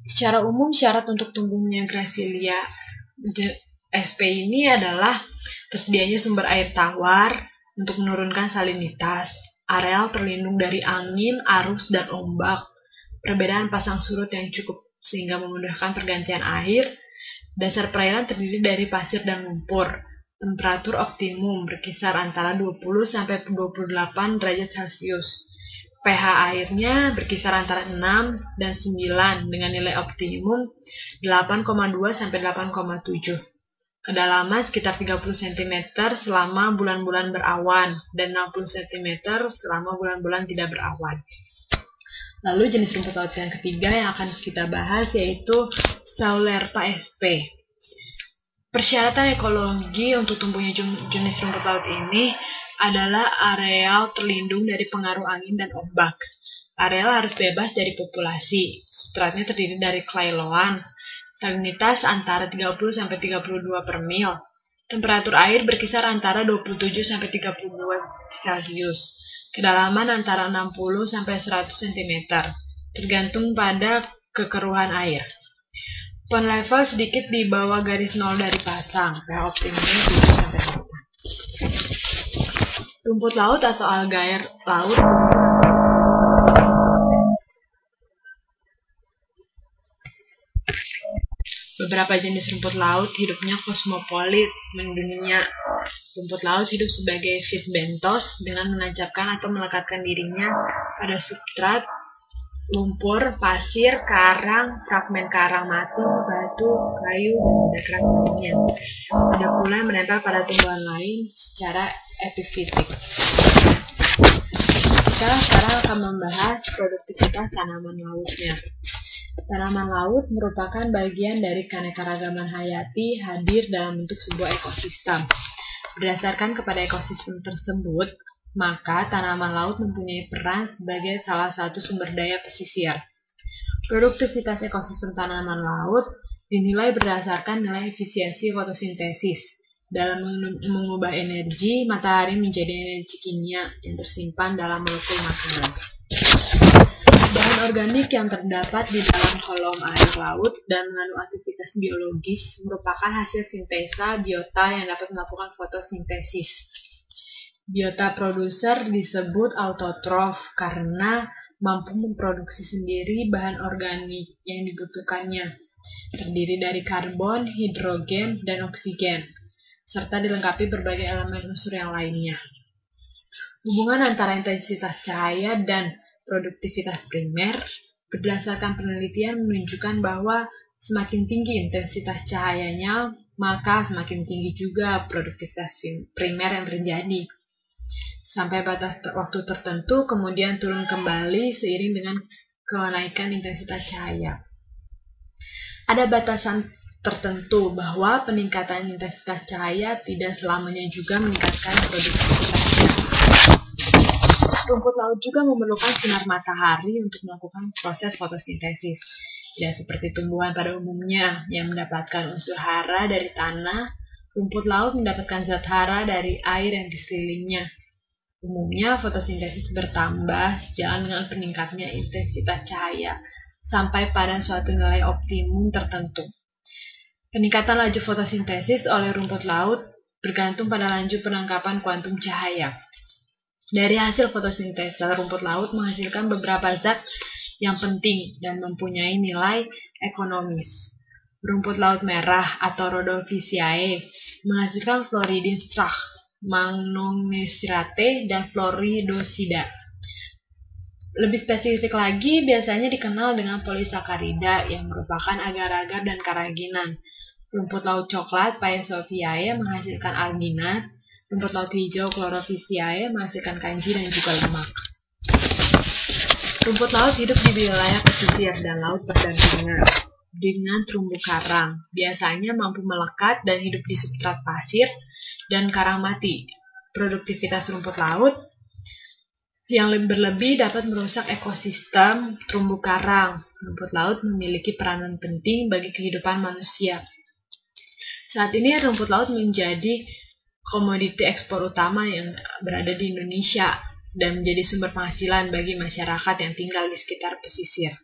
Secara umum, syarat untuk tumbuhnya Gracillia sp ini adalah tersedianya sumber air tawar untuk menurunkan salinitas, areal terlindung dari angin, arus, dan ombak, perbedaan pasang surut yang cukup sehingga memudahkan pergantian air, dasar perairan terdiri dari pasir dan lumpur, temperatur optimum berkisar antara 20-28 derajat Celcius, pH airnya berkisar antara 6 dan 9 dengan nilai optimum 8,2-8,7. Kedalaman sekitar 30 cm selama bulan-bulan berawan dan 60 cm selama bulan-bulan tidak berawan. Lalu jenis rumput laut yang ketiga yang akan kita bahas yaitu Saulerpa sp. Persyaratan ekologi untuk tumbuhnya jenis rumput laut ini adalah areal terlindung dari pengaruh angin dan ombak. Areal harus bebas dari populasi. Substratnya terdiri dari clay loam. Salinitas antara 30-32 per mil. Temperatur air berkisar antara 27-32 Celcius. Kedalaman antara 60-100 cm. Tergantung pada kekeruhan air. Pond level sedikit di bawah garis nol dari pasang. pH optimumnya 7-8. Rumput laut atau alga laut beberapa jenis rumput laut hidupnya kosmopolit mendunia. Rumput laut hidup sebagai fitbentos dengan menancapkan atau melekatkan dirinya pada substrat, lumpur, pasir, karang, fragmen karang mati, batu, kayu, dan benda keras lainnya. Ada pula yang menempel pada tumbuhan lain secara epifitik. Kita sekarang akan membahas produktivitas tanaman lautnya. Tanaman laut merupakan bagian dari keanekaragaman hayati hadir dalam bentuk sebuah ekosistem. Berdasarkan kepada ekosistem tersebut, maka tanaman laut mempunyai peran sebagai salah satu sumber daya pesisir. Produktivitas ekosistem tanaman laut dinilai berdasarkan nilai efisiensi fotosintesis dalam mengubah energi matahari menjadi energi kimia yang tersimpan dalam molekul makanan. Bahan organik yang terdapat di dalam kolom air laut dan mengandung aktivitas biologis merupakan hasil sintesa biota yang dapat melakukan fotosintesis. Biota produser disebut autotrof karena mampu memproduksi sendiri bahan organik yang dibutuhkannya, terdiri dari karbon, hidrogen, dan oksigen, serta dilengkapi berbagai elemen unsur yang lainnya. Hubungan antara intensitas cahaya dan produktivitas primer berdasarkan penelitian menunjukkan bahwa semakin tinggi intensitas cahayanya, maka semakin tinggi juga produktivitas primer yang terjadi. Sampai batas waktu tertentu, kemudian turun kembali seiring dengan kenaikan intensitas cahaya. Ada batasan tertentu bahwa peningkatan intensitas cahaya tidak selamanya juga meningkatkan produktivitasnya. Rumput laut juga memerlukan sinar matahari untuk melakukan proses fotosintesis. Tidak seperti tumbuhan pada umumnya yang mendapatkan unsur hara dari tanah, rumput laut mendapatkan zat hara dari air yang di sekelilingnya. Umumnya fotosintesis bertambah sejalan dengan peningkatnya intensitas cahaya sampai pada suatu nilai optimum tertentu. Peningkatan laju fotosintesis oleh rumput laut bergantung pada laju penangkapan kuantum cahaya. Dari hasil fotosintesa, rumput laut menghasilkan beberapa zat yang penting dan mempunyai nilai ekonomis. Rumput laut merah atau Rhodophyceae menghasilkan Floridin Strach, Magnonesirate, dan Floridosida. Lebih spesifik lagi, biasanya dikenal dengan polisakarida yang merupakan agar-agar dan karaginan. Rumput laut coklat Paeophyceae menghasilkan alginat. Rumput laut hijau Chlorophyceae menghasilkan kanji dan juga lemak. Rumput laut hidup di wilayah pesisir dan laut berdampingan dengan terumbu karang. Biasanya mampu melekat dan hidup di substrat pasir dan karang mati. Produktivitas rumput laut yang berlebih dapat merusak ekosistem terumbu karang. Rumput laut memiliki peranan penting bagi kehidupan manusia. Saat ini rumput laut menjadi komoditi ekspor utama yang berada di Indonesia dan menjadi sumber penghasilan bagi masyarakat yang tinggal di sekitar pesisir.